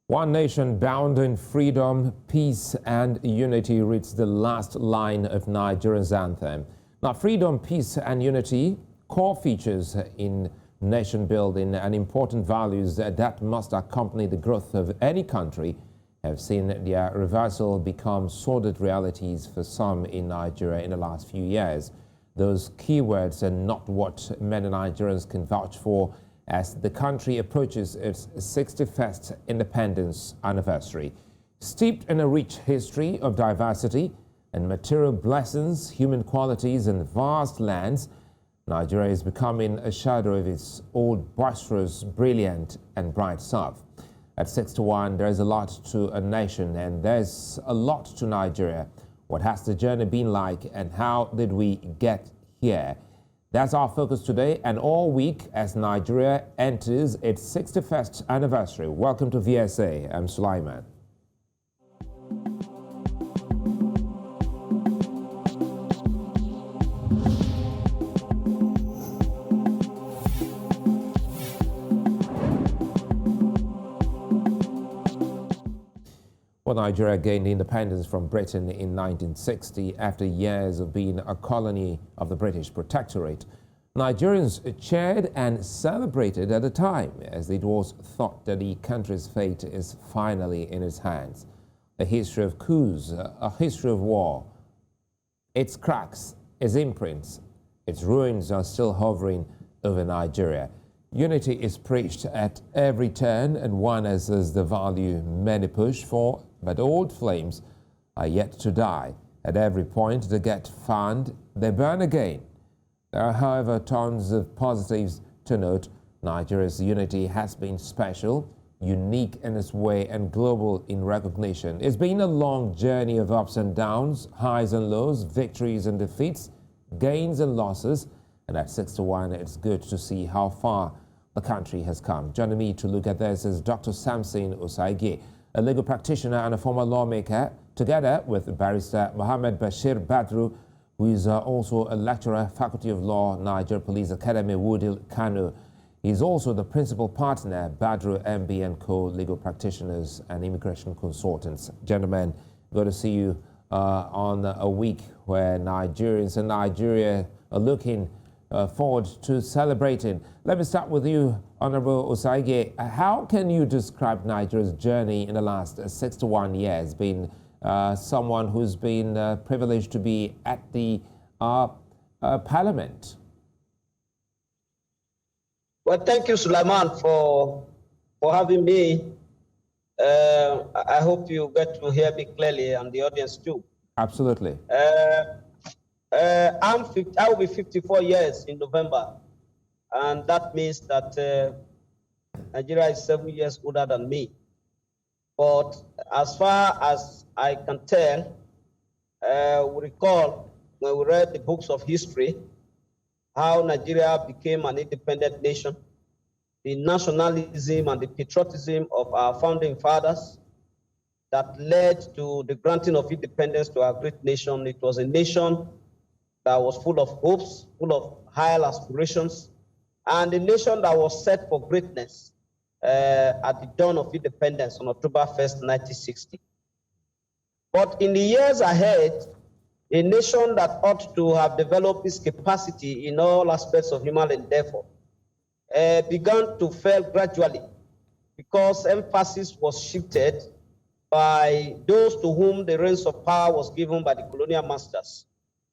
One nation bound in freedom, peace and unity reads the last line of Nigeria's anthem. Now, freedom, peace and unity, core features in nation building and important values that must accompany the growth of any country, have seen their reversal become sordid realities for some in Nigeria in the last few years. Those keywords are not what many Nigerians can vouch for as the country approaches its 61st independence anniversary. Steeped in a rich history of diversity and material blessings, human qualities and vast lands, Nigeria is becoming a shadow of its old boisterous, brilliant and bright self. At 61, there is a lot to a nation and there's a lot to Nigeria. What has the journey been like and how did we get here? That's our focus today and all week as Nigeria enters its 61st anniversary. Welcome to VSA. I'm Sulaiman. Well, Nigeria gained independence from Britain in 1960 after years of being a colony of the British Protectorate. Nigerians cheered and celebrated at the time as it was thought that the country's fate is finally in its hands. A history of coups, a history of war. Its cracks, its imprints, its ruins are still hovering over Nigeria. Unity is preached at every turn and one as is the value many push for, but old flames are yet to die. At every point they get fanned, they burn again. There are, however, tons of positives to note. Nigeria's unity has been special, unique in its way and global in recognition. It's been a long journey of ups and downs, highs and lows, victories and defeats, gains and losses. And at 61, it's good to see how far the country has come. Joining me to look at this is Dr. Samson Osagie, a legal practitioner and a former lawmaker, together with barrister Mohammed Bashir Badr, who is also a lecturer, Faculty of Law, Nigeria Police Academy, Wudil, Kano. He's also the principal partner, Badr MB & Co. Legal Practitioners and Immigration Consultants. Gentlemen, good to see you on a week where Nigerians and Nigeria are looking forward to celebrating. Let me start with you, Honorable Osagie. How can you describe Nigeria's journey in the last 61 years, being someone who's been privileged to be at the Parliament? Well, thank you, Sulaiman, for having me. I hope you get to hear me clearly and the audience too. Absolutely. I will be 54 years in November, and that means that Nigeria is 7 years older than me. But as far as I can tell, we recall when we read the books of history, how Nigeria became an independent nation, the nationalism and the patriotism of our founding fathers that led to the granting of independence to our great nation. It was a nation that was full of hopes, full of high aspirations, and a nation that was set for greatness at the dawn of independence on October 1st, 1960. But in the years ahead, a nation that ought to have developed its capacity in all aspects of human endeavor began to fail gradually because emphasis was shifted by those to whom the reins of power was given by the colonial masters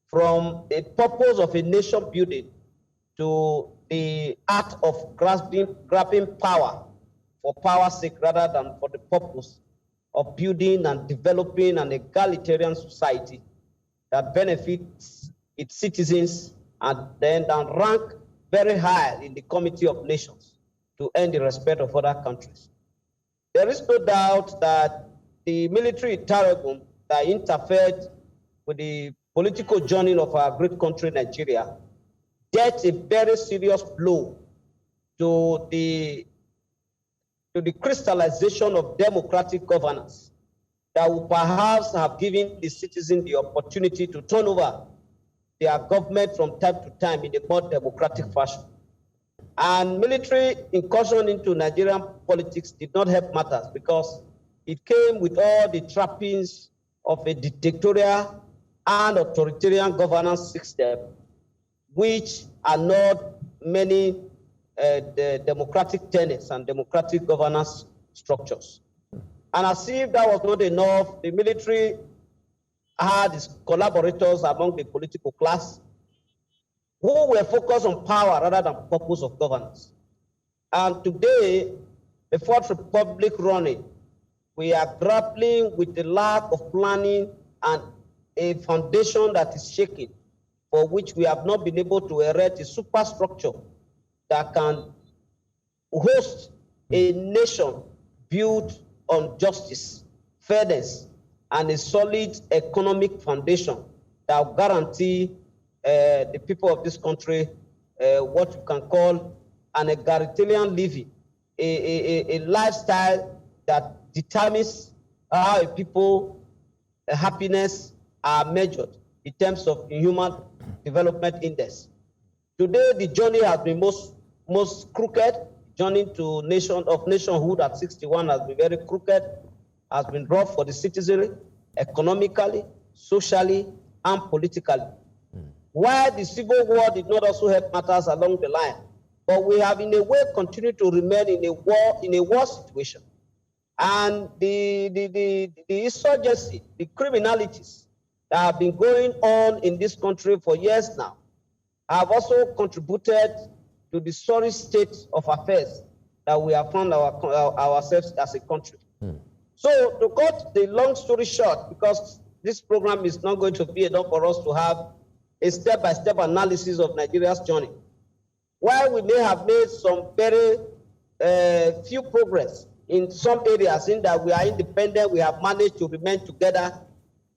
from the purpose of a nation building to the art of grabbing power for power's sake rather than for the purpose of building and developing an egalitarian society that benefits its citizens and then rank very high in the Committee of Nations to earn the respect of other countries. There is no doubt that the military interregnum that interfered with the political journey of our great country, Nigeria, dealt a very serious blow to the crystallization of democratic governance that would perhaps have given the citizen the opportunity to turn over their government from time to time in a more democratic fashion. And military incursion into Nigerian politics did not help matters because it came with all the trappings of a dictatorial and authoritarian governance system, which are not many the democratic tenets and democratic governance structures. And as if that was not enough, the military had its collaborators among the political class who were focused on power rather than purpose of governance. And today, the Fourth Republic running, we are grappling with the lack of planning and a foundation that is shaking, for which we have not been able to erect a superstructure that can host a nation built on justice, fairness, and a solid economic foundation that will guarantee the people of this country what you can call an egalitarian living, a lifestyle that determines how a people happiness are measured in terms of human development index. Today, the journey has been most crooked. Journey to nationhood at 61 has been very crooked, has been rough for the citizenry, economically, socially, and politically. While the Civil War did not also help matters along the line, but we have in a way continued to remain in a war situation. And the insurgency, the criminalities that have been going on in this country for years now have also contributed to the sorry state of affairs that we have found ourselves as a country. So to cut the long story short, because this program is not going to be enough for us to have a step-by-step analysis of Nigeria's journey. While we may have made some very few progress in some areas in that we are independent, we have managed to remain together,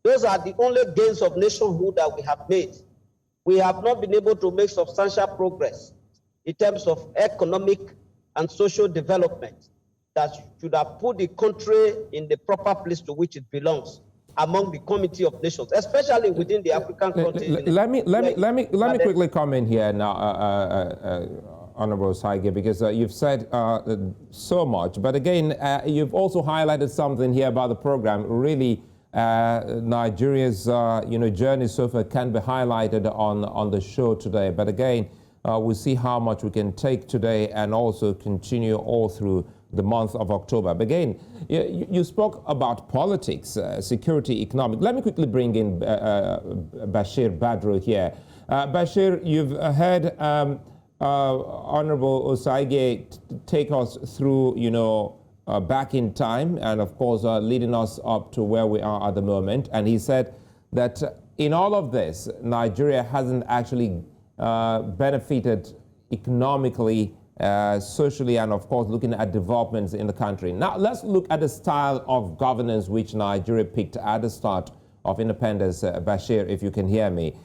those are the only gains of nationhood that we have made. We have not been able to make substantial progress in terms of economic and social development that should have put the country in the proper place to which it belongs among the community of nations, especially within the African continent. Let me quickly comment here now, Honorable Osagie, because you've said so much, but again, you've also highlighted something here about the program. Really, Nigeria's journey so far can be highlighted on the show today. But again, we'll see how much we can take today and also continue all through the month of October. But again, you spoke about politics, security, economic. Let me quickly bring in Bashir Badr here. Bashir, you've heard Honorable Osagie take us through, back in time and, of course, leading us up to where we are at the moment. And he said that in all of this, Nigeria hasn't actually benefited economically, socially, and of course looking at developments in the country. Now let's look at the style of governance which Nigeria picked at the start of independence. Bashir, if you can hear me,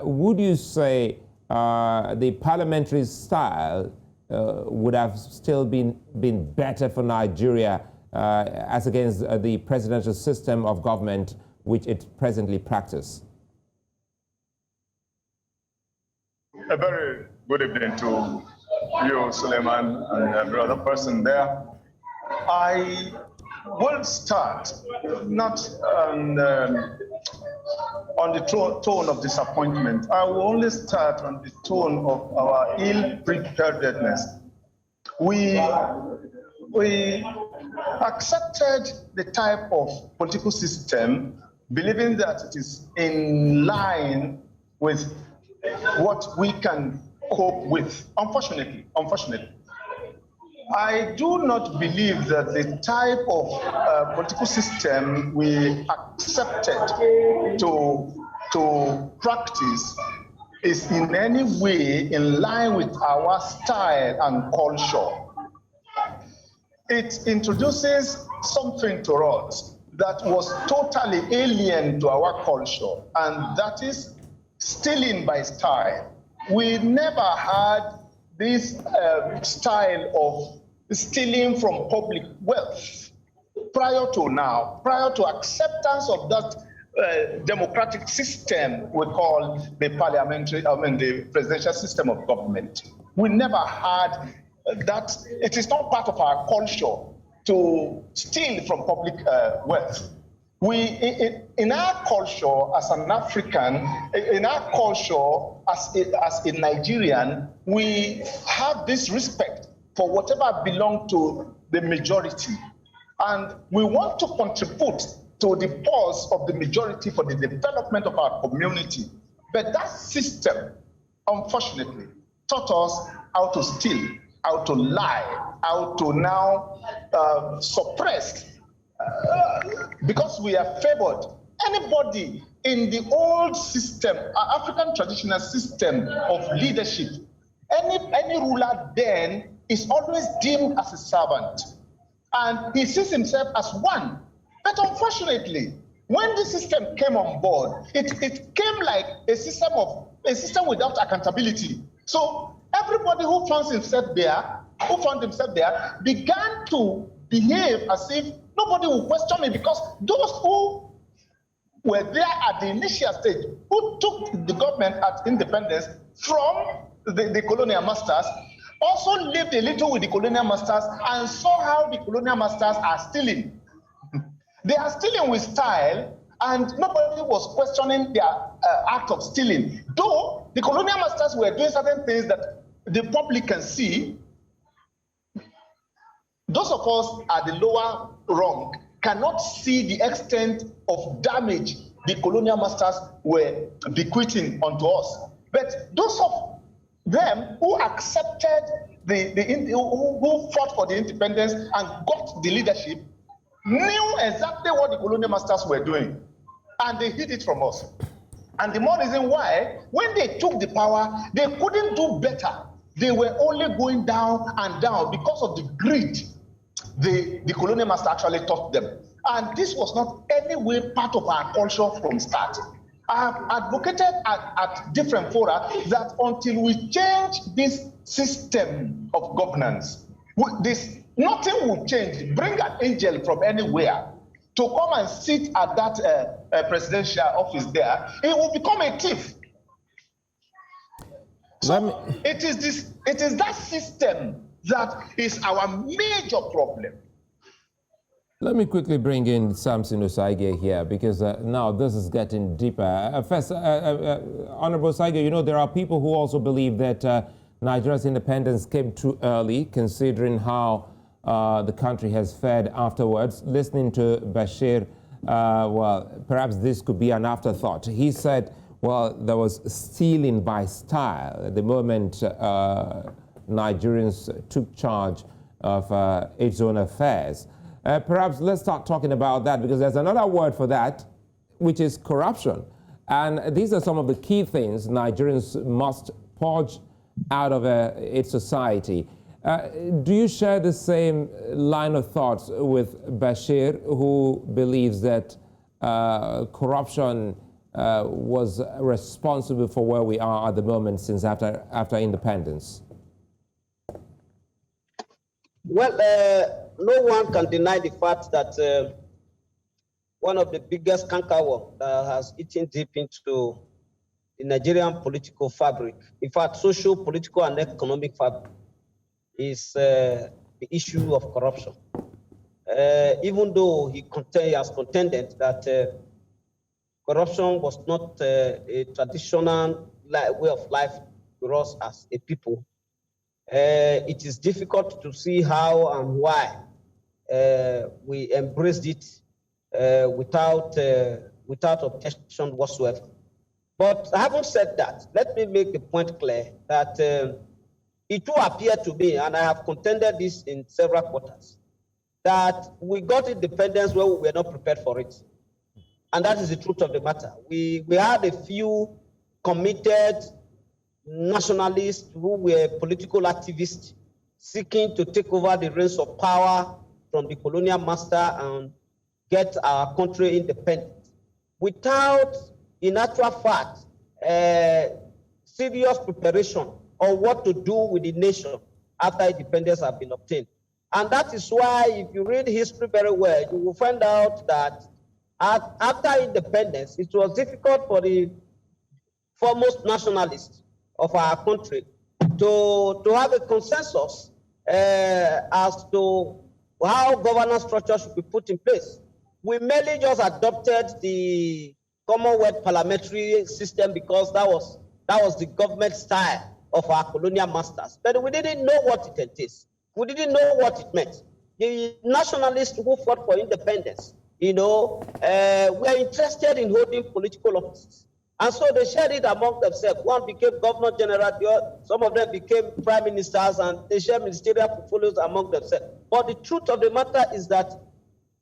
would you say the parliamentary style would have still been better for Nigeria as against the presidential system of government which it presently practices? A very good evening to you, Suleiman, and every other person there. I will start not on the tone of disappointment. I will only start on the tone of our ill-preparedness. We accepted the type of political system, believing that it is in line with what we can cope with. Unfortunately, I do not believe that the type of political system we accepted to practice is in any way in line with our style and culture. It introduces something to us that was totally alien to our culture, and that is stealing by style. We never had this style of stealing from public wealth prior to now, prior to acceptance of that democratic system we call the the presidential system of government. We never had that. It is not part of our culture to steal from public wealth. In our culture as an African, in our culture as a Nigerian, we have this respect for whatever belongs to the majority. And we want to contribute to the cause of the majority for the development of our community. But that system, unfortunately, taught us how to steal, how to lie, how to now suppress, because we are favored. Anybody in the old system, African traditional system of leadership, any ruler then is always deemed as a servant, and he sees himself as one. But unfortunately, when the system came on board, it came like a system without accountability. So everybody who found himself there began to behave as if nobody will question me, because those who were there at the initial stage, who took the government at independence from the colonial masters, also lived a little with the colonial masters and saw how the colonial masters are stealing. They are stealing with style, and nobody was questioning their act of stealing. Though the colonial masters were doing certain things that the public can see, those of us at the lower rung cannot see the extent of damage the colonial masters were bequeathing onto us. But those of them who accepted who fought for the independence and got the leadership knew exactly what the colonial masters were doing, and they hid it from us. And the more reason why, when they took the power, they couldn't do better. They were only going down and down because of the greed the colonial master actually taught them. And this was not any way part of our culture from start. I have advocated at different fora that until we change this system of governance, nothing will change. Bring an angel from anywhere to come and sit at that presidential office there, it will become a thief. So it is that system that is our major problem. Let me quickly bring in Samson Osagie here, because now this is getting deeper. First, Honorable Osagie, you know, there are people who also believe that Nigeria's independence came too early, considering how the country has fared afterwards. Listening to Bashir, well, perhaps this could be an afterthought. He said, well, there was stealing by style at the moment Nigerians took charge of its own affairs. Perhaps let's start talking about that, because there's another word for that, which is corruption. And these are some of the key things Nigerians must purge out of its society. Do you share the same line of thoughts with Bashir, who believes that corruption was responsible for where we are at the moment since after independence? Well, no one can deny the fact that one of the biggest cankerworm that has eaten deep into the Nigerian political fabric, in fact, social, political, and economic fabric, is the issue of corruption. Even though he has contended that corruption was not a traditional way of life for us as a people, it is difficult to see how and why we embraced it without objection whatsoever. But having said that, let me make the point clear that it will appear to me, and I have contended this in several quarters, that we got independence where we were not prepared for it. And that is the truth of the matter. We had a few committed nationalists who were political activists seeking to take over the reins of power from the colonial master and get our country independent without, in actual fact, serious preparation on what to do with the nation after independence has been obtained. And that is why, if you read history very well, you will find out that After independence, it was difficult for the foremost nationalists of our country to have a consensus as to how governance structure should be put in place. We merely just adopted the Commonwealth parliamentary system because that was the government style of our colonial masters. But we didn't know what it entails. We didn't know what it meant. The nationalists who fought for independence, were interested in holding political offices. And so they shared it among themselves. One became governor general, some of them became prime ministers, and they shared ministerial portfolios among themselves. But the truth of the matter is that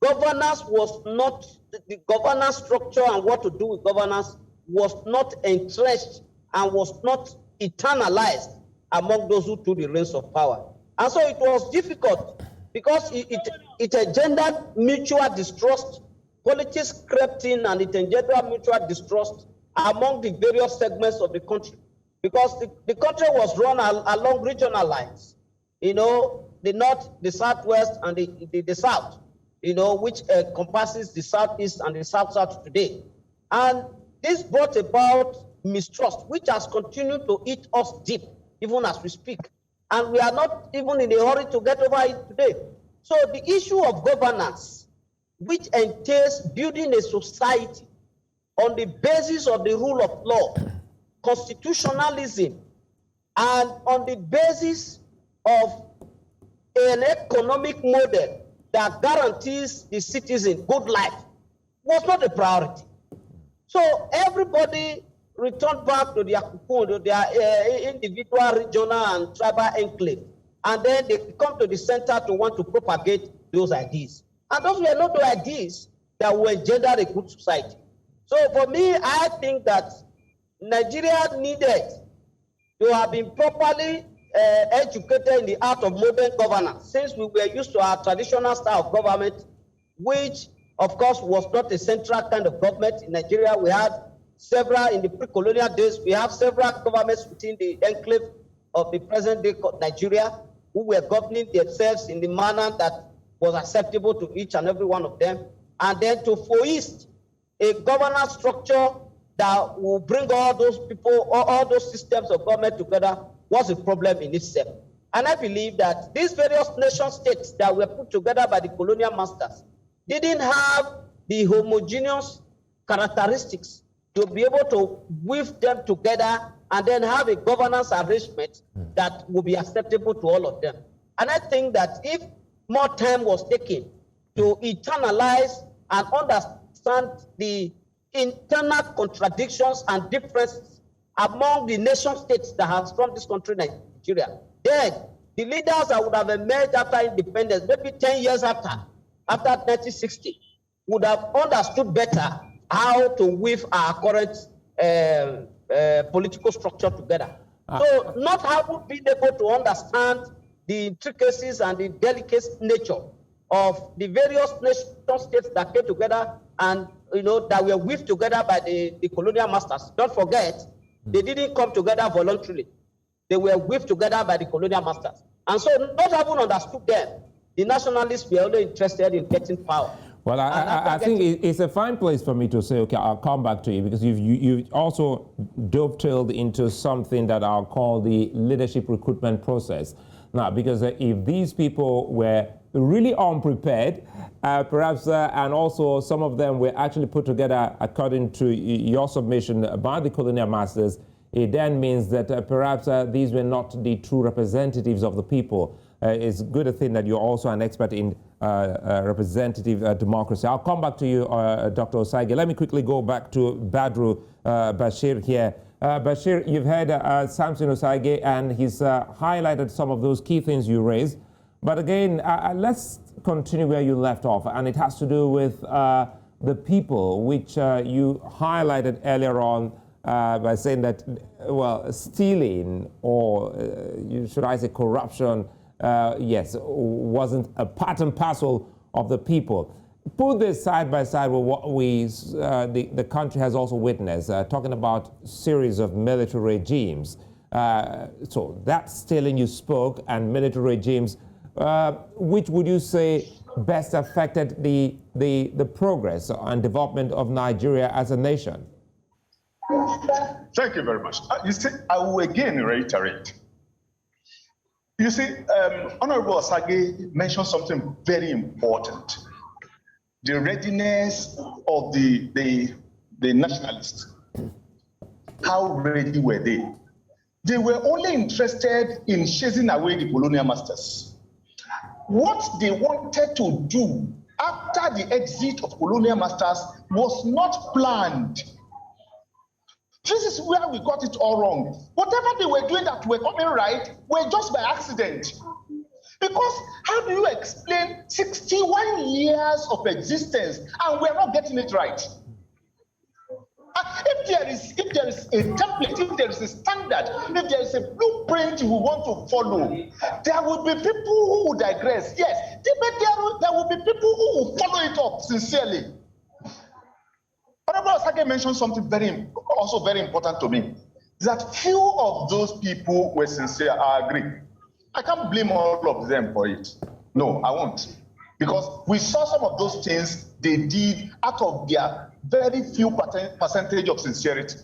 governance was not, the governance structure and what to do with governance was not entrenched and was not eternalized among those who took the reins of power. And so it was difficult because it engendered mutual distrust. Politics crept in and it engendered mutual distrust among the various segments of the country, because the country was run along regional lines, the north, the southwest, and the south, which encompasses the southeast and the south today. And this brought about mistrust, which has continued to eat us deep, even as we speak. And we are not even in a hurry to get over it today. So the issue of governance, which entails building a society on the basis of the rule of law, constitutionalism, and on the basis of an economic model that guarantees the citizen good life, was not a priority. So everybody returned back to their cocoon, to their individual, regional, and tribal enclave. And then they come to the center to want to propagate those ideas. And those were not the ideas that will engender a good society. So for me, I think that Nigeria needed to have been properly educated in the art of modern governance, since we were used to our traditional style of government, which of course was not a central kind of government. In Nigeria, we had several, in the pre-colonial days, we have several governments within the enclave of the present day Nigeria who were governing themselves in the manner that was acceptable to each and every one of them. And then to foist a governance structure that will bring all those people, all those systems of government together was a problem in itself. And I believe that these various nation states that were put together by the colonial masters didn't have the homogeneous characteristics to be able to weave them together and then have a governance arrangement that will be acceptable to all of them. And I think that if more time was taken to internalize and understand the internal contradictions and differences among the nation states that have formed this country, Nigeria, then the leaders that would have emerged after independence, maybe 10 years after 1960, would have understood better how to weave our current political structure together. So not having been able to understand the intricacies and the delicate nature of the various nation states that came together and that were weaved together by the colonial masters. Don't forget, they didn't come together voluntarily. They were weaved together by the colonial masters. And so not having understood them, the nationalists were only interested in getting power. Well, I think it's a fine place for me to say, okay, I'll come back to you, because you also dovetailed into something that I'll call the leadership recruitment process. Now, because if these people were really unprepared, perhaps, and also some of them were actually put together according to your submission by the colonial masters, it then means that perhaps these were not the true representatives of the people. It's good to think that you're also an expert in representative democracy. I'll come back to you, Dr. Osagie. Let me quickly go back to Badr Bashir here. Bashir, you've heard Samson Osagie, and he's highlighted some of those key things you raised. But again, let's continue where you left off, and it has to do with the people, which you highlighted earlier on by saying that, well, stealing, or should I say corruption, yes, wasn't a part and parcel of the people. Put this side by side with what the country has also witnessed, talking about series of military regimes. So that stealing you spoke and military regimes, which would you say best affected the the progress and development of Nigeria as a nation? Thank you very much. You see, I will again reiterate. You see, Honorable Osagie mentioned something very important. The readiness of the nationalists. How ready were they? They were only interested in chasing away the colonial masters. What they wanted to do after the exit of colonial masters was not planned. This is where we got it all wrong. Whatever they were doing that were coming right were just by accident. Because how do you explain 61 years of existence and we're not getting it right? If there is a template, if there is a standard, if there is a blueprint we want to follow, there will be people who will digress. Yes, but there will be people who will follow it up sincerely. Honorable Osagie mentioned something also very important to me, that few of those people were sincere. I agree. I can't blame all of them for it. No, I won't. Because we saw some of those things they did out of their very few percentage of sincerity.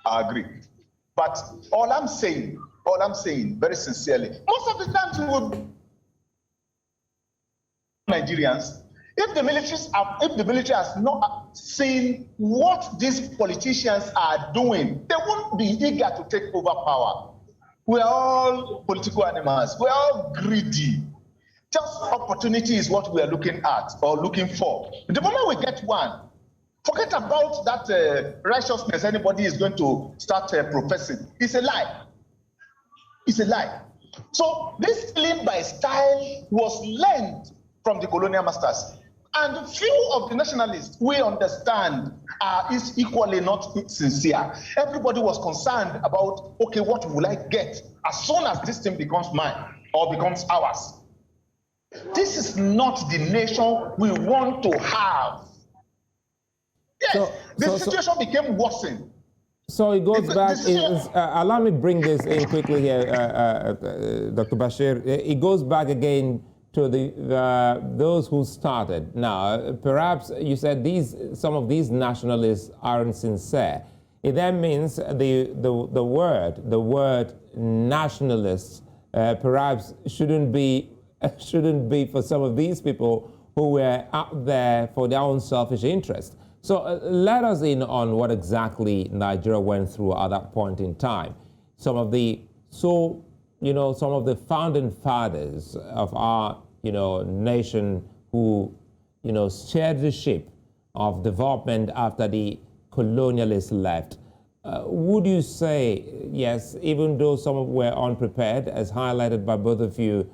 I agree. But all I'm saying very sincerely, most of the times we would Nigerians, if the military has not seen what these politicians are doing, they won't be eager to take over power. We're all political animals. We're all greedy. Just opportunity is what we are looking at or looking for. The moment we get one, forget about that righteousness anybody is going to start professing. It's a lie. It's a lie. So this killing by style was learned from the colonial masters. And few of the nationalists we understand is equally not sincere. Everybody was concerned about, okay, what will I get as soon as this thing becomes mine or becomes ours? This is not the nation we want to have. Yes, the situation became worsened. So it goes back, allow me to bring this in quickly here, Dr. Bashir. It goes back again to those who started. Now, perhaps you said some of these nationalists aren't sincere. It then means the word nationalists perhaps shouldn't be for some of these people who were out there for their own selfish interest. So let us in on what exactly Nigeria went through at that point in time. Some of the founding fathers of our, nation who, steered the ship of development after the colonialists left. Would you say, yes, even though some were unprepared, as highlighted by both of you,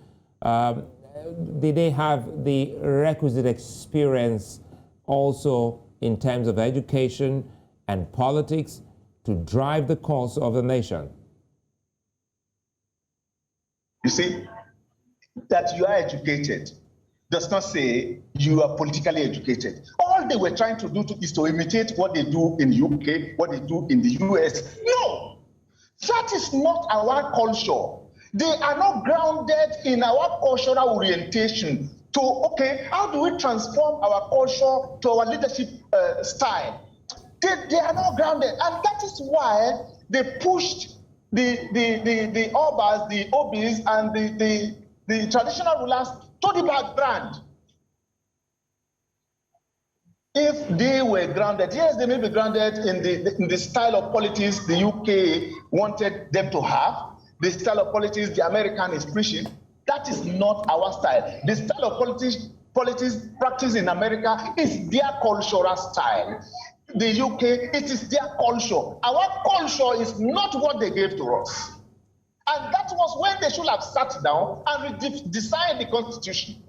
did they have the requisite experience also in terms of education and politics to drive the course of the nation? You see, that you are educated does not say you are politically educated. All they were trying to do is to imitate what they do in the UK, what they do in the US. No, that is not our culture. They are not grounded in our cultural orientation to, okay, how do we transform our culture to our leadership style? They are not grounded. And that is why they pushed the Obas, the Obis, and the traditional rulers to the background. If they were grounded, yes, they may be grounded in the style of politics the UK wanted them to have, the style of politics the American is preaching. That is not our style. The style of politics practiced in America is their cultural style. The UK, it is their culture. Our culture is not what they gave to us. And that was when they should have sat down and design the Constitution.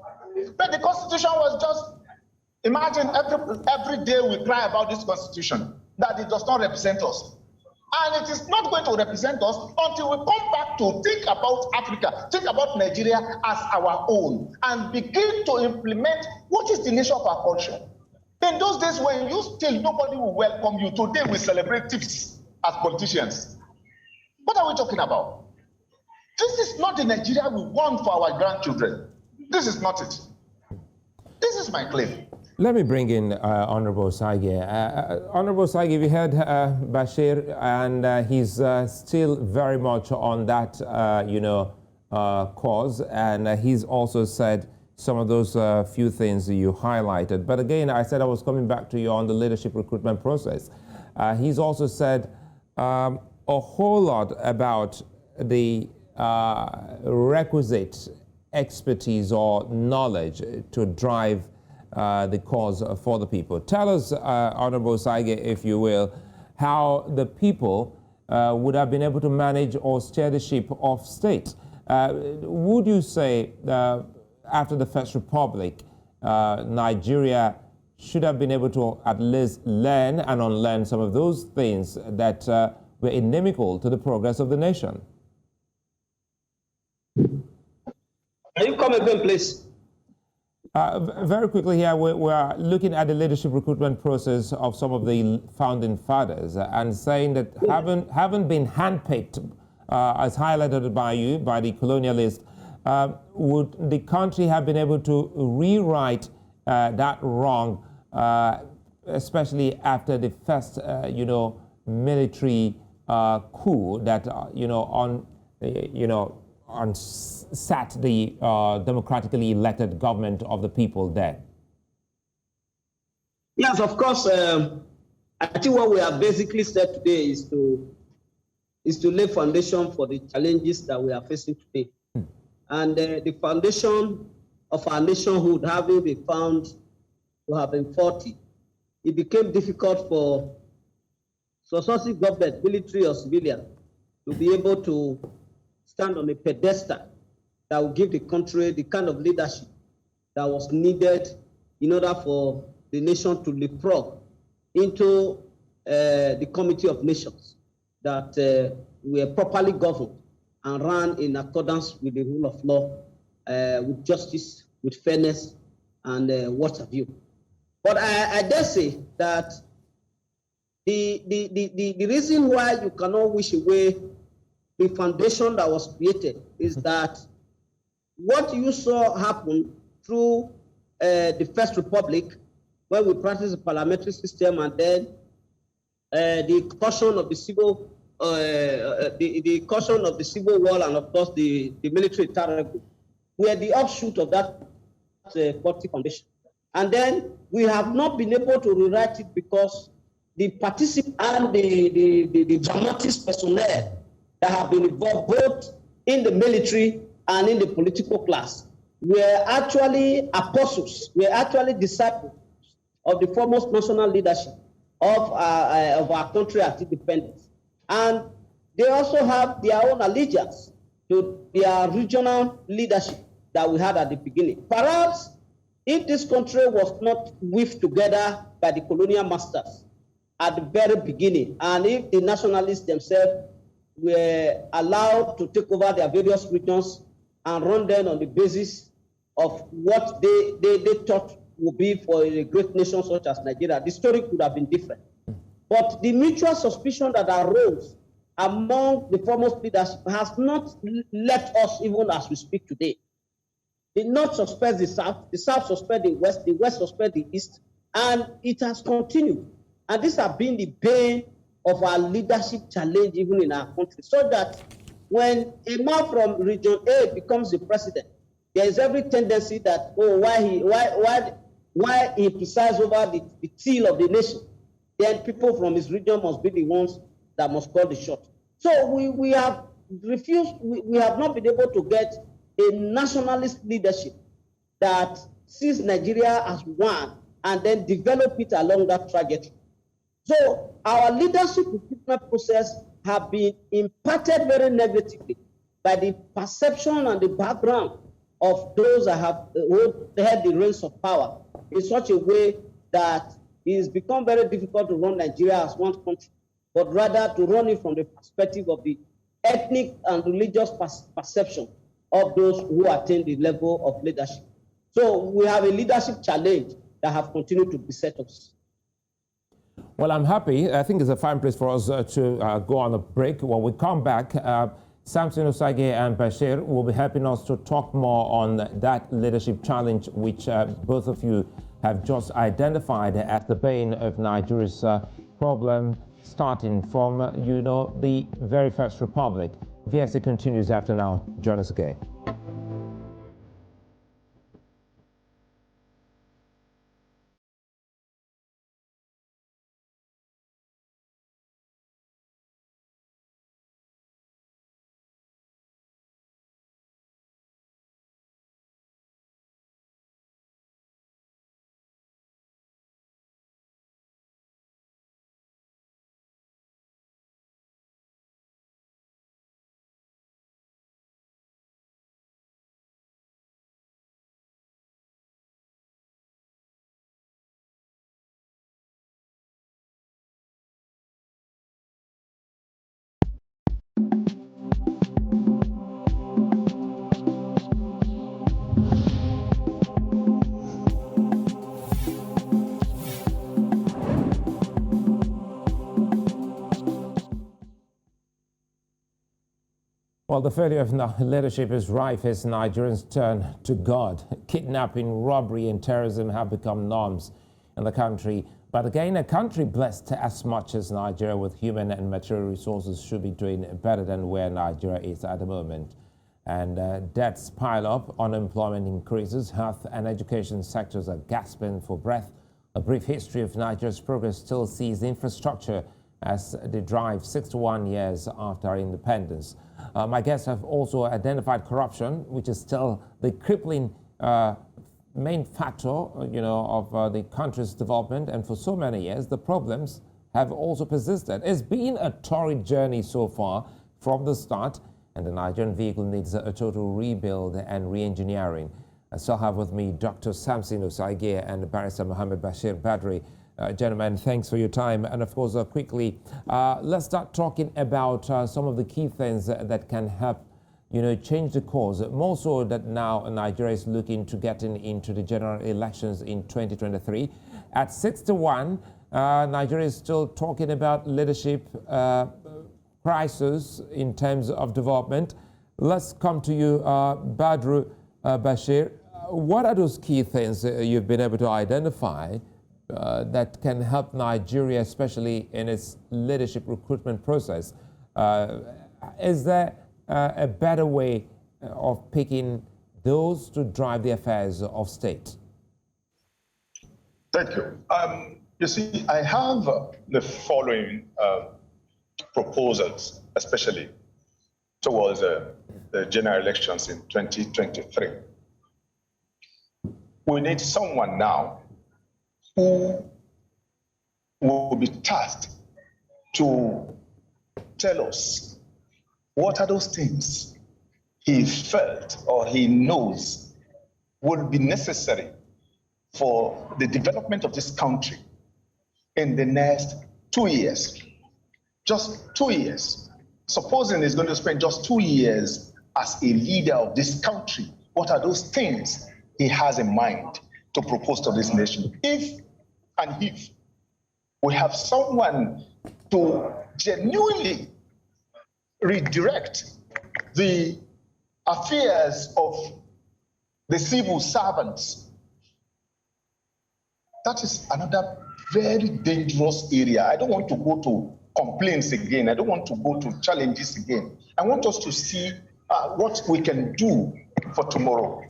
But the Constitution was just, imagine every day we cry about this Constitution, that it does not represent us. And it is not going to represent us until we come back to think about Africa, think about Nigeria as our own, and begin to implement what is the nature of our culture. In those days when you still, nobody will welcome you. Today we celebrate tips as politicians. What are we talking about? This is not the Nigeria we want for our grandchildren. This is not it. This is my claim. Let me bring in Honorable Osagie. Honorable Osagie, we heard Bashir, and he's still very much on that, cause, and he's also said some of those few things you highlighted. But again, I said I was coming back to you on the leadership recruitment process. He's also said a whole lot about the requisite expertise or knowledge to drive the cause for the people. Tell us, Honorable Osagie, if you will, how the people would have been able to manage or steer the ship of state. Would you say, after the First Republic, Nigeria should have been able to at least learn and unlearn some of those things that were inimical to the progress of the nation? Can you come again, please? Very quickly here, we're looking at the leadership recruitment process of some of the founding fathers and saying that haven't been handpicked, as highlighted by you, by the colonialist, would the country have been able to rewrite that wrong, especially after the first, military coup that, sat the democratically elected government of the people there? Yes, of course. I think what we have basically said today is to lay foundation for the challenges that we are facing today. And the foundation of our nationhood having been found to have been faulty, it became difficult for successive government, military or civilian, to be able to stand on a pedestal that will give the country the kind of leadership that was needed in order for the nation to leapfrog into the Committee of Nations that were properly governed and ran in accordance with the rule of law, with justice, with fairness, and what have you. But I dare say that the reason why you cannot wish away the foundation that was created is that what you saw happen through the First Republic, when we practiced the parliamentary system, and then the caution of the civil, the caution of the civil war, and of course the military tyranny, were the offshoot of that faulty foundation. And then we have not been able to rewrite it because the participants and the dramatic personnel that have been involved both in the military and in the political class were actually apostles, were actually disciples of the foremost national leadership of our country at independence. And they also have their own allegiance to their regional leadership that we had at the beginning. Perhaps if this country was not weaved together by the colonial masters at the very beginning, and if the nationalists themselves were allowed to take over their various regions and run them on the basis of what they thought would be for a great nation such as Nigeria, the story could have been different. But the mutual suspicion that arose among the foremost leadership has not left us even as we speak today. The North suspects the South suspects the West suspects the East, and it has continued. And this has been the bane of our leadership challenge even in our country, so that when a man from region A becomes the president, there is every tendency that, why he presides over the till of the nation, then people from his region must be the ones that must call the shot. So we have refused, we have not been able to get a nationalist leadership that sees Nigeria as one and then develop it along that trajectory. So our leadership recruitment process have been impacted very negatively by the perception and the background of those that have held the reins of power in such a way that it has become very difficult to run Nigeria as one country, but rather to run it from the perspective of the ethnic and religious perception of those who attain the level of leadership. So we have a leadership challenge that have continued to beset us. Well, I'm happy. I think it's a fine place for us to go on a break. When we come back, Samson Osagie and Bashir will be helping us to talk more on that leadership challenge, which both of you have just identified as the bane of Nigeria's problem, starting from, the very first republic. VSC continues after now. Join us again. Well, the failure of leadership is rife as Nigerians turn to God. Kidnapping, robbery, and terrorism have become norms in the country. But again, a country blessed as much as Nigeria with human and material resources should be doing better than where Nigeria is at the moment. And debts pile up, unemployment increases, health and education sectors are gasping for breath. A brief history of Nigeria's progress still sees infrastructure as they drive 61 years after our independence. My guests have also identified corruption, which is still the crippling main factor, of the country's development. And for so many years, the problems have also persisted. It's been a torrid journey so far from the start, and the Nigerian vehicle needs a total rebuild and re-engineering. I still have with me Dr. Samson Osagie and Barrister Mohammed Bashir Badr. Gentlemen, thanks for your time. And of course, quickly, let's start talking about some of the key things that can help, change the course. More so that now Nigeria is looking to getting into the general elections in 2023. At 6-1, Nigeria is still talking about leadership crisis in terms of development. Let's come to you, Badr, Bashir. What are those key things you've been able to identify that can help Nigeria, especially in its leadership recruitment process? Is there a better way of picking those to drive the affairs of state? Thank you. You see, I have the following proposals, especially towards the general elections in 2023. We need someone now who will be tasked to tell us what are those things he felt or he knows will be necessary for the development of this country in the next 2 years. Just 2 years. Supposing he's going to spend just 2 years as a leader of this country, what are those things he has in mind to propose to this nation? If we have someone to genuinely redirect the affairs of the civil servants, that is another very dangerous area. I don't want to go to complaints again. I don't want to go to challenges again. I want us to see what we can do for tomorrow.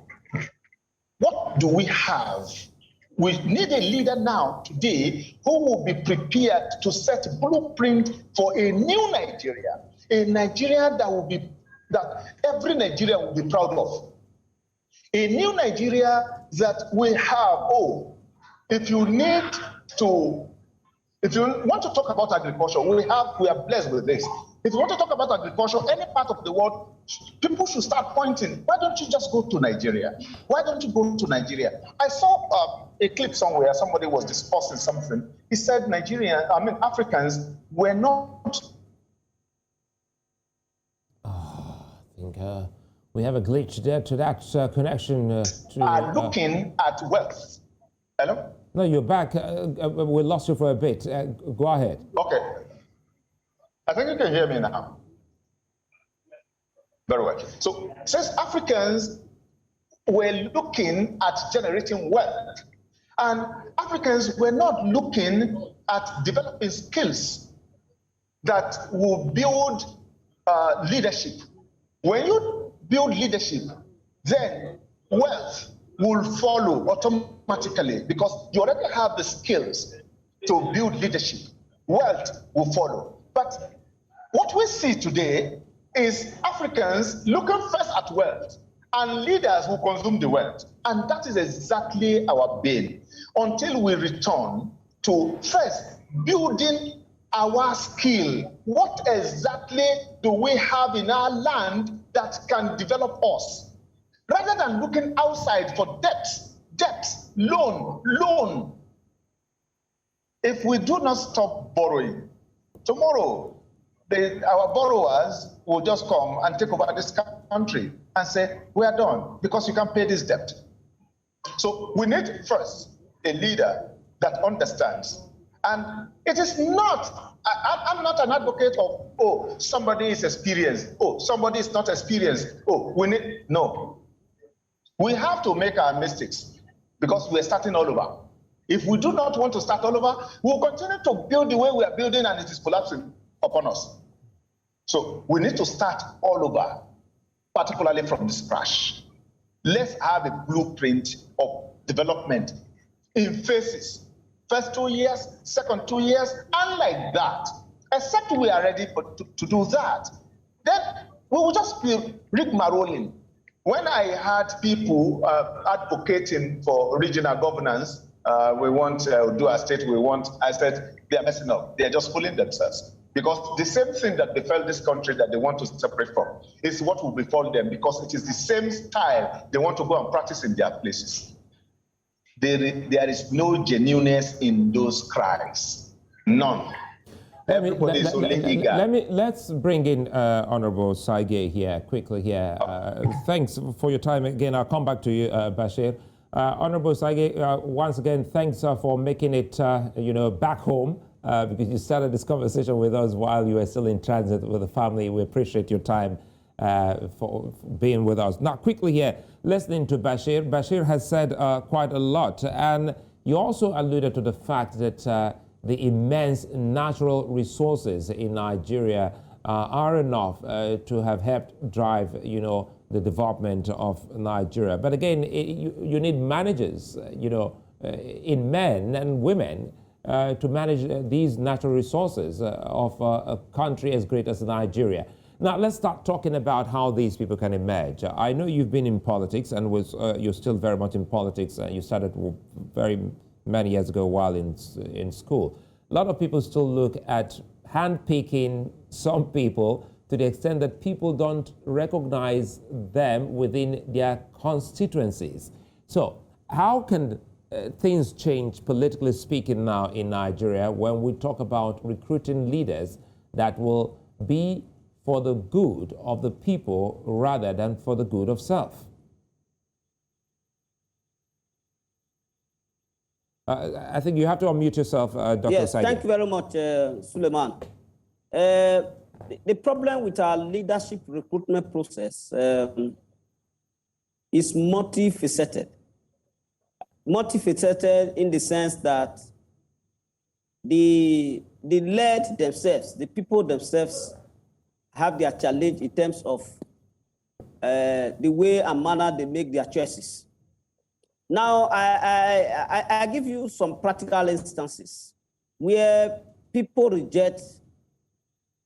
What do we have? We need a leader now, today, who will be prepared to set a blueprint for a new Nigeria, a Nigeria that every Nigerian will be proud of. A new Nigeria that we have, if you want to talk about agriculture, we are blessed with this. If you want to talk about agriculture, any part of the world, people should start pointing. Why don't you just go to Nigeria? Why don't you go to Nigeria? I saw a clip somewhere, somebody was discussing something. He said Africans were not. I think we have a glitch there to that connection. Are looking at wealth. Hello? No, you're back. We lost you for a bit. Go ahead. Okay. I think you can hear me now. Very well. So since Africans were looking at generating wealth, and Africans were not looking at developing skills that will build leadership. When you build leadership, then wealth will follow automatically because you already have the skills to build leadership. Wealth will follow. But what we see today is Africans looking first at wealth and leaders who consume the wealth. And that is exactly our bane until we return to first building our skill. What exactly do we have in our land that can develop us? Rather than looking outside for debt, loan. If we do not stop borrowing, tomorrow our borrowers will just come and take over this country and say, we are done because you can't pay this debt. So we need first a leader that understands. And it is not, I'm not an advocate of, oh, somebody is experienced, oh, somebody is not experienced, oh, no. We have to make our mistakes because we're starting all over. If we do not want to start all over, we'll continue to build the way we are building and it is collapsing upon us. So we need to start all over, particularly from the scratch. Let's have a blueprint of development in phases. First 2 years, second 2 years, and like that. Except we are ready to do that. Then we will just be rigmaroling. When I had people advocating for regional governance, we want to do a state, I said, they are messing up. They are just fooling themselves. Because the same thing that befell this country that they want to separate from is what will befall them because it is the same style they want to go and practice in their places. There is no genuineness in those cries. None. Everybody is only eager. Let's bring in Honorable Osagie here, quickly here. Thanks for your time. Again, I'll come back to you, Bashir. Honorable Osagie, once again, thanks for making it, back home. Because you started this conversation with us while you were still in transit with the family. We appreciate your time for being with us. Now, quickly here, listening to Bashir. Bashir has said quite a lot. And you also alluded to the fact that the immense natural resources in Nigeria are enough to have helped drive, the development of Nigeria. But again, you need managers, in men and women to manage these natural resources of a country as great as Nigeria. Now, let's start talking about how these people can emerge. I know you've been in politics and you're still very much in politics. You started very many years ago while in school. A lot of people still look at handpicking some people to the extent that people don't recognize them within their constituencies. So how can things change, politically speaking, now in Nigeria when we talk about recruiting leaders that will be for the good of the people rather than for the good of self? I think you have to unmute yourself, Dr. Yes, Osagie. thank you very much, Suleiman. The problem with our leadership recruitment process is multifaceted. Multifaceted in the sense that the led themselves, the people themselves, have their challenge in terms of the way and manner they make their choices. Now, I give you some practical instances where people reject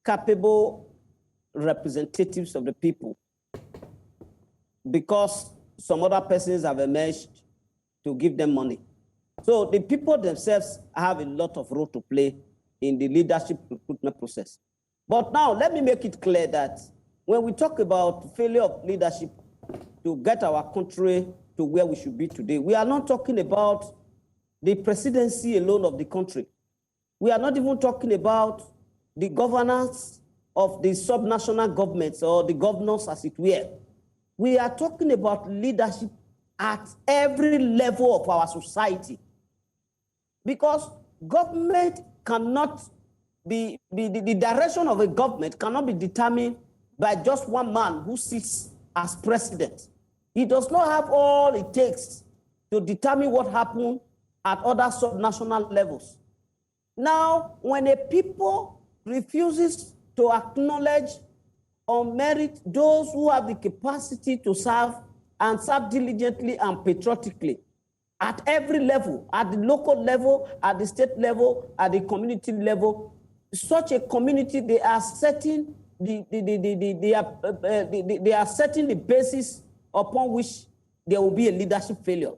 capable representatives of the people because some other persons have emerged to give them money. So the people themselves have a lot of role to play in the leadership recruitment process. But now let me make it clear that when we talk about failure of leadership to get our country to where we should be today, we are not talking about the presidency alone of the country. We are not even talking about the governance of the subnational governments or the governors, as it were. We are talking about leadership at every level of our society. Because government cannot be, the direction of a government cannot be determined by just one man who sits as president. He does not have all it takes to determine what happened at other subnational levels. Now, when a people refuses to acknowledge or merit those who have the capacity to serve and serve diligently and patriotically at every level, at the local level, at the state level, at the community level, such a community, they are setting they are setting the basis upon which there will be a leadership failure.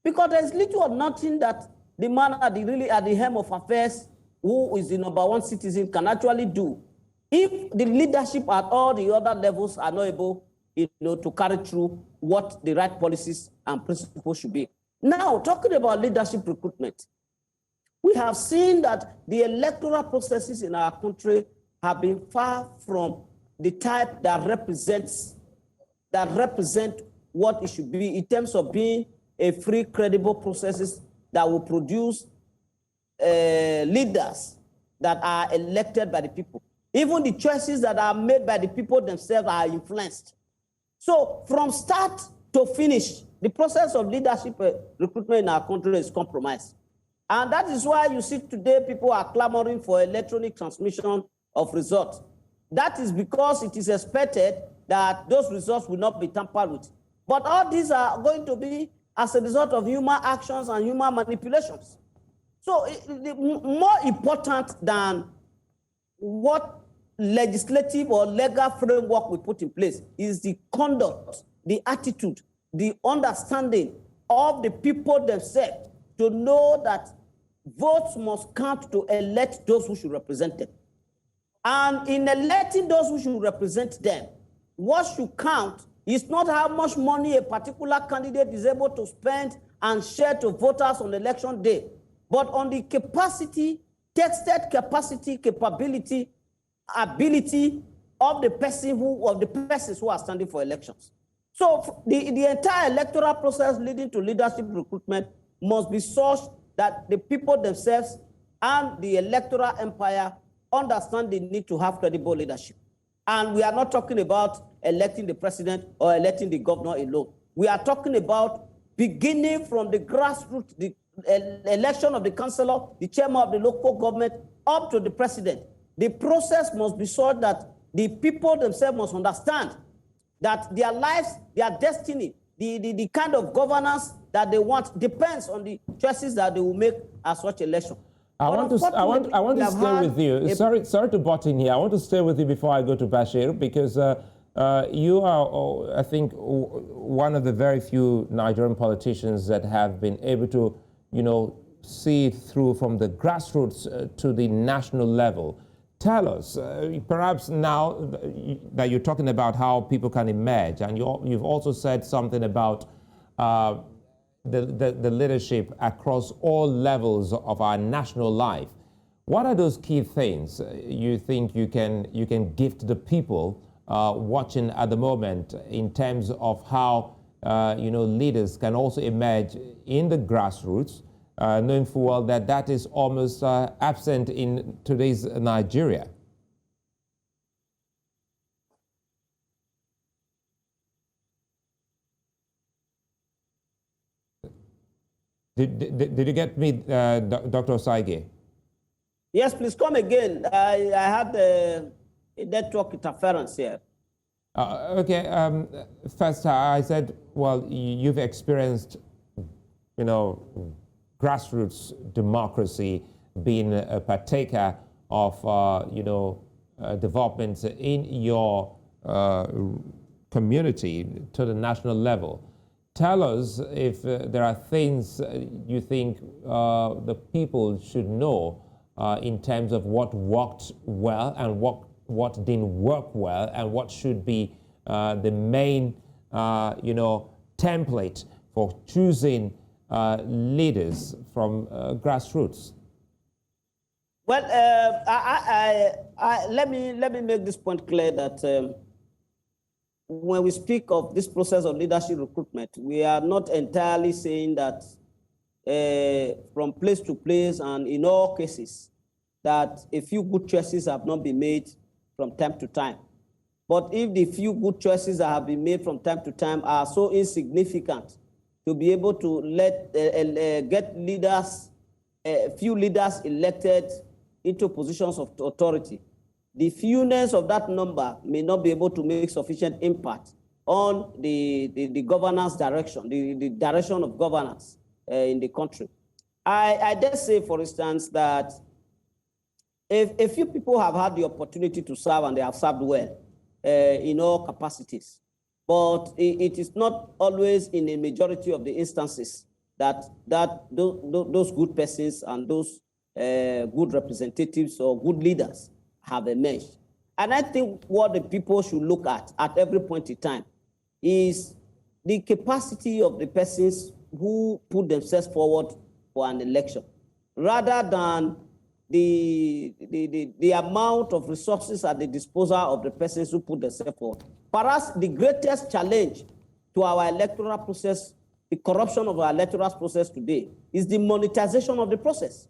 Because there's little or nothing that the man at the helm of affairs, who is the #1 citizen, can actually do if the leadership at all the other levels are not able, to carry through what the right policies and principles should be. Now, talking about leadership recruitment, we have seen that the electoral processes in our country have been far from the type that represent what it should be in terms of being a free, credible processes that will produce leaders that are elected by the people. Even the choices that are made by the people themselves are influenced. So from start to finish, the process of leadership recruitment in our country is compromised. And that is why you see today people are clamoring for electronic transmission of results. That is because it is expected that those results will not be tampered with. But all these are going to be as a result of human actions and human manipulations. So more important than what legislative or legal framework we put in place is the conduct, the attitude, the understanding of the people themselves to know that votes must count to elect those who should represent them. And in electing those who should represent them, what should count is not how much money a particular candidate is able to spend and share to voters on election day, but on the capacity, tested capacity, capability, ability of the persons who are standing for elections. So the entire electoral process leading to leadership recruitment must be such that the people themselves and the electoral empire understand the need to have credible leadership. And we are not talking about electing the president or electing the governor alone. We are talking about beginning from the grassroots, the election of the councillor, the chairman of the local government, up to the president. The process must be such that the people themselves must understand that their lives, their destiny, the kind of governance that they want depends on the choices that they will make at such election. I want to stay with you. Sorry to butt in here. I want to stay with you before I go to Bashir, because you are, I think, one of the very few Nigerian politicians that have been able to, see it through from the grassroots to the national level. Tell us, perhaps now that you're talking about how people can emerge, and you've also said something about the leadership across all levels of our national life. What are those key things you think you can gift the people watching at the moment in terms of how leaders can also emerge in the grassroots, knowing full well that is almost absent in today's Nigeria? Did you get me, Dr. Osagie? Yes, please come again. I had a network interference here. Okay. First, I said, well, you've experienced, grassroots democracy, being a partaker of, developments in your community to the national level. Tell us if there are things you think the people should know in terms of what worked well and what didn't work well, and what should be the main, template for choosing leaders from grassroots. Well, let me make this point clear that when we speak of this process of leadership recruitment, we are not entirely saying that from place to place and in all cases that a few good choices have not been made from time to time. But if the few good choices that have been made from time to time are so insignificant to be able to get leaders, few leaders elected into positions of authority, the fewness of that number may not be able to make sufficient impact on the governance direction, the direction of governance in the country. I dare say, for instance, that if a few people have had the opportunity to serve and they have served well in all capacities, but it is not always in a majority of the instances that those good persons and those good representatives or good leaders have emerged. And I think what the people should look at every point in time is the capacity of the persons who put themselves forward for an election, rather than the amount of resources at the disposal of the persons who put themselves forward. Perhaps the greatest challenge to our electoral process, the corruption of our electoral process today, is the monetization of the process.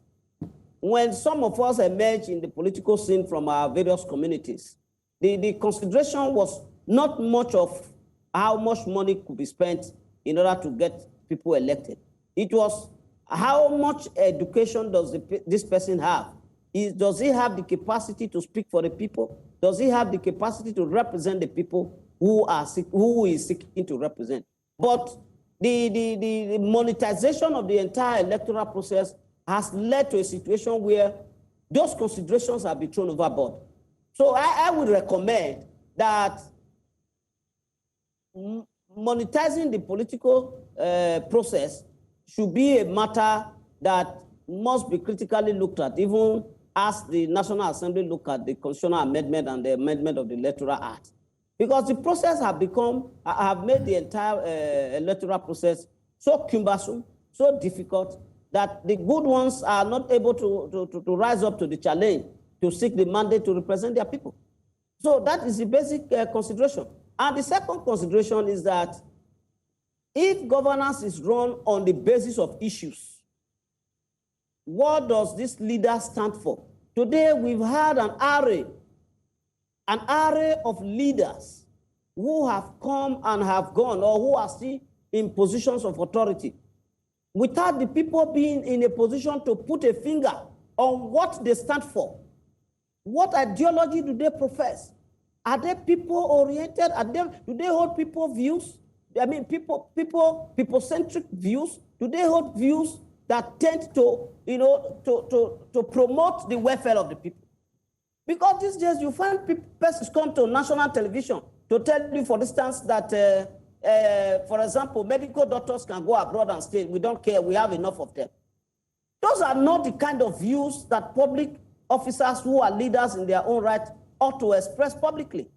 When some of us emerge in the political scene from our various communities, the consideration was not much of how much money could be spent in order to get people elected. It was how much education does this person have? Does he have the capacity to speak for the people? Does he have the capacity to represent the people who is seeking to represent? But the monetization of the entire electoral process has led to a situation where those considerations have been thrown overboard. So I would recommend that monetizing the political process should be a matter that must be critically looked at, even as the National Assembly look at the constitutional amendment and the amendment of the Electoral Act. Because the process have made the entire electoral process so cumbersome, so difficult, that the good ones are not able to rise up to the challenge to seek the mandate to represent their people. So that is the basic consideration. And the second consideration is that if governance is run on the basis of issues, what does this leader stand for? Today, we've had an array of leaders who have come and have gone, or who are still in positions of authority, without the people being in a position to put a finger on what they stand for. What ideology do they profess? Are they people-oriented? Do they hold people views? I mean, people-centric views? Do they hold views that tend to, to promote the welfare of the people? Because these days you find persons come to national television to tell you, for instance, that, for example, medical doctors can go abroad and stay. We don't care. We have enough of them. Those are not the kind of views that public officers who are leaders in their own right ought to express publicly.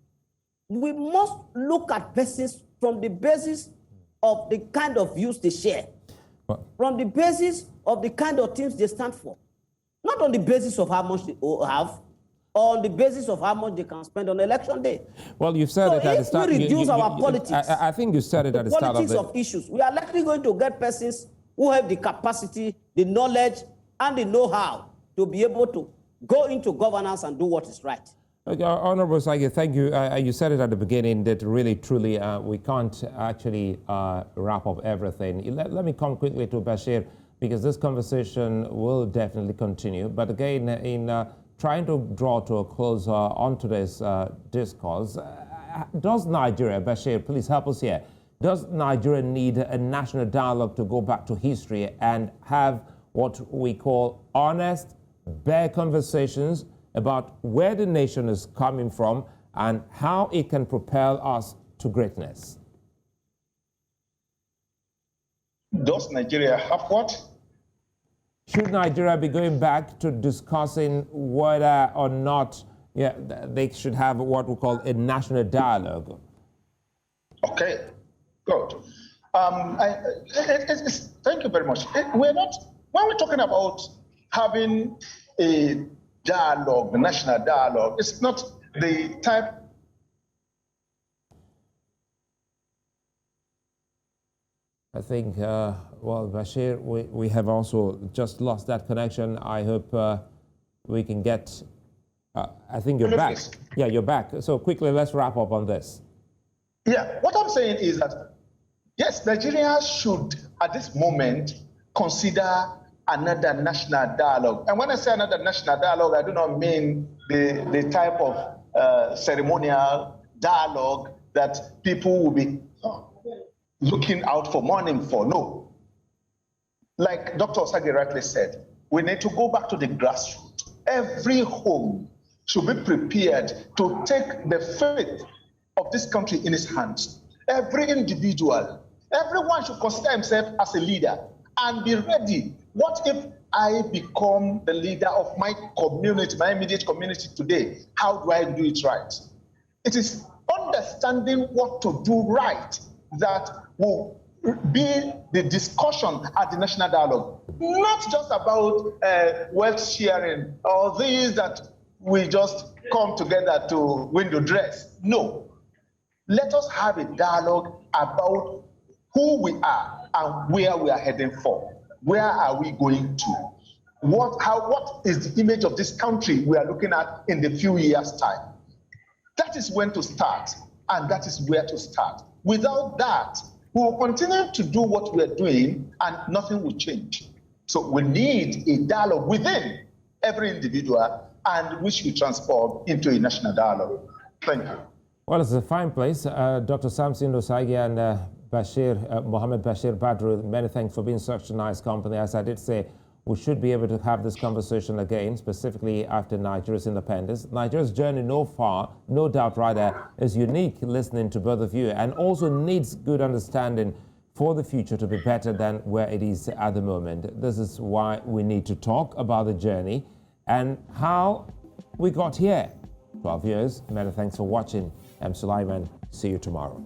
We must look at persons from the basis of the kind of views they share, from the basis of the kind of things they stand for, not on the basis of how much they have, or on the basis of how much they can spend on election day. Well, you've said it at the start. If we reduce our politics, I think you said it at the start of politics of issues, we are likely going to get persons who have the capacity, the knowledge, and the know-how to be able to go into governance and do what is right. Honorable Osagie, thank you. You said it at the beginning that really, truly, we can't actually wrap up everything. Let me come quickly to Bashir, because this conversation will definitely continue. But again, in trying to draw to a close on today's discourse, does Nigeria, Bashir, please help us here, does Nigeria need a national dialogue to go back to history and have what we call honest, bare conversations about where the nation is coming from and how it can propel us to greatness? Does Nigeria have what? Should Nigeria be going back to discussing whether or not they should have what we call a national dialogue? Okay, good. Thank you very much. We're not, when we're talking about having a dialogue, the national dialogue, it's not the type. I think, well, Bashir, we have also just lost that connection. I hope we can get I think you're back. Please. Yeah, you're back. So quickly, let's wrap up on this. Yeah, what I'm saying is that, yes, Nigeria should, at this moment, consider another national dialogue. And when I say another national dialogue, I do not mean the type of ceremonial dialogue that people will be looking out for morning for. No. Like Dr. Osagie rightly said, we need to go back to the grassroots. Every home should be prepared to take the fate of this country in its hands. Every individual, everyone should consider himself as a leader and be ready. What if I become the leader of my community, my immediate community today? How do I do it right? It is understanding what to do right that will be the discussion at the national dialogue. Not just about wealth sharing or things that we just come together to window dress. No. Let us have a dialogue about who we are and where we are heading for. Where are we going to? What is the image of this country we are looking at in the few years' time? That is when to start, and that is where to start. Without that, we will continue to do what we are doing and nothing will change. So we need a dialogue within every individual and which we transform into a national dialogue. Thank you. Well, it's a fine place. Dr. Samson Osagie and Bashir, Mohammed Bashir Badr, many thanks for being such a nice company. As I did say, we should be able to have this conversation again, specifically after Nigeria's independence. Nigeria's journey no doubt rather, is unique listening to both of you and also needs good understanding for the future to be better than where it is at the moment. This is why we need to talk about the journey and how we got here. 12 years. Many thanks for watching. I'm Sulaiman. See you tomorrow.